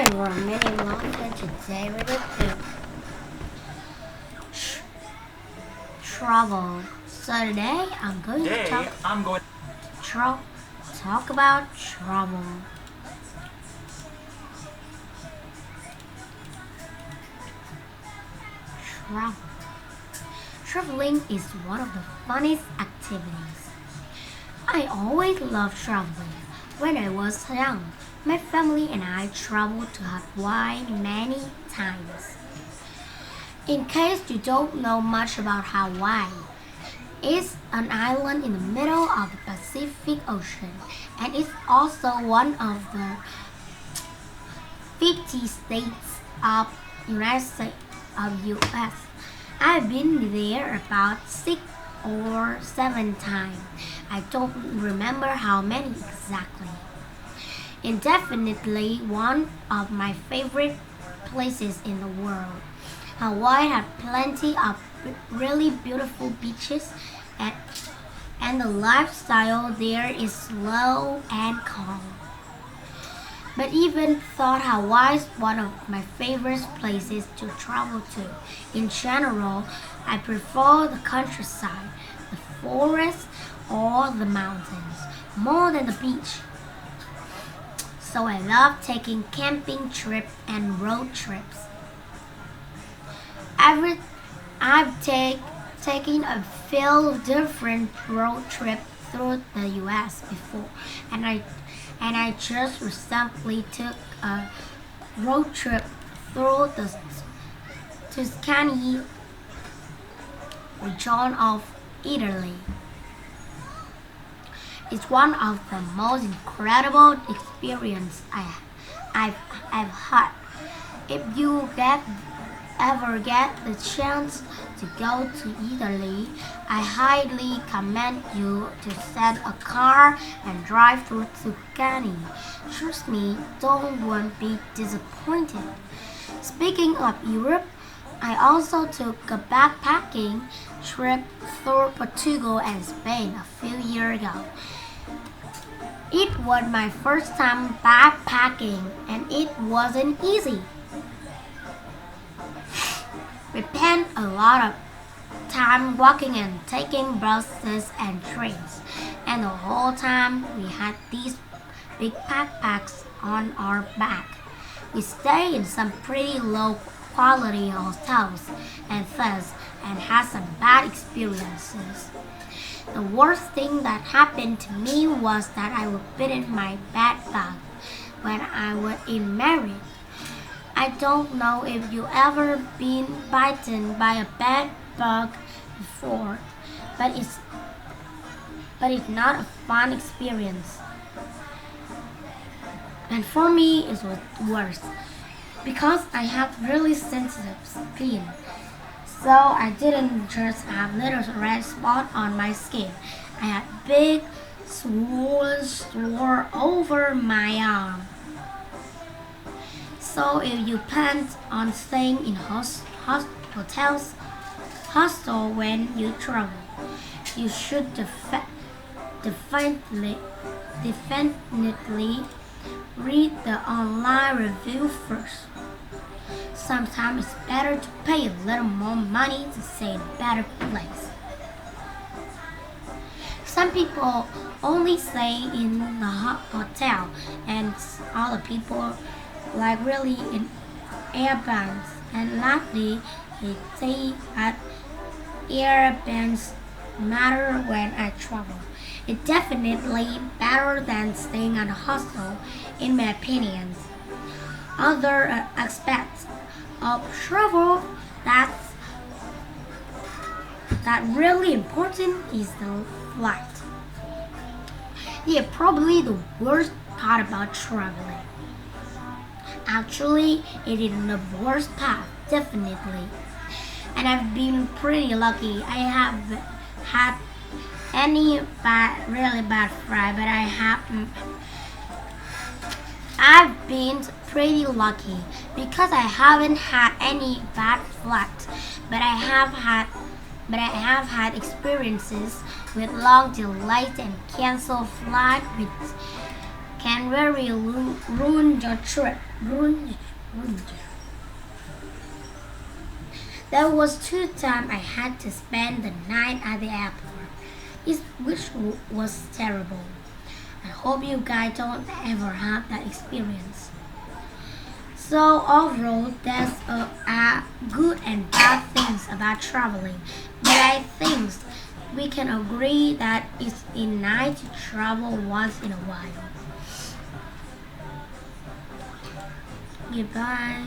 everyone, my name is Lon, today we're going to travel. So today I'm going to talk about travel. Travel. Traveling is one of the funnest activities. I always loved traveling. When I was young, my family and I traveled to Hawaii many times. In case you don't know much about Hawaii, it's an island in the middle of the Pacific Ocean and it's also one of the 50 states of United States of US. I've been there about 6 or 7 times. I don't remember how many exactly. It's definitely one of my favorite places in the world. Hawaii has plenty of really beautiful beaches and, and the lifestyle there is slow and calm. But even thought Hawaii is one of my favorite places to travel to. In general, I prefer the countryside, the forest, or the mountains more than the beach. So I love taking camping trips and road trips. Every, taken a few different road trips through the US before, and I just recently took a road trip through the Tuscany region of Italy. It's one of the most incredible experiences I've had. If you ever get the chance to go to Italy, I highly commend you to set a car and drive through Tuscany. Trust me, won't be disappointed. Speaking of Europe, I also took a backpacking trip through Portugal and Spain a few years ago. It was my first time backpacking and it wasn't easy. We spent a lot of time walking and taking buses and trains, and the whole time we had these big backpacks on our back. We stayed in some pretty low quality hotels and thus and had some bad experiences. The worst thing that happened to me was that I was bitten my bed bug when I was in Marriott. I don't know if you ever been bitten by a bed bug before, but it's not a fun experience. And for me it was worse because I have really sensitive skin. So I didn't just have little red spot on my skin. I had big swollen sore over my arm. So if you plan on staying in hotels, hostel when you travel, you should definitely read the online review first. Sometimes it's better to pay a little more money to stay in a better place. Some people only stay in the hotel and other people like really in Airbnbs, and lately they say that Airbnbs matter when I travel. It's definitely better than staying at a hostel in my opinion. Other aspects of travel that really important is the flight. Yeah, probably the worst part about traveling. Actually, it is the worst part, definitely. And I've been pretty lucky. I have had really bad flight, but I've been pretty lucky because I haven't had any bad flights, but I have had experiences with long delays and can really ruin your trip. Ruin. There was two times I had to spend the night at the airport, which was terrible. I hope you guys don't ever have that experience. So overall, there's a good and bad things about traveling, but I think we can agree that it's nice to travel once in a while. Goodbye.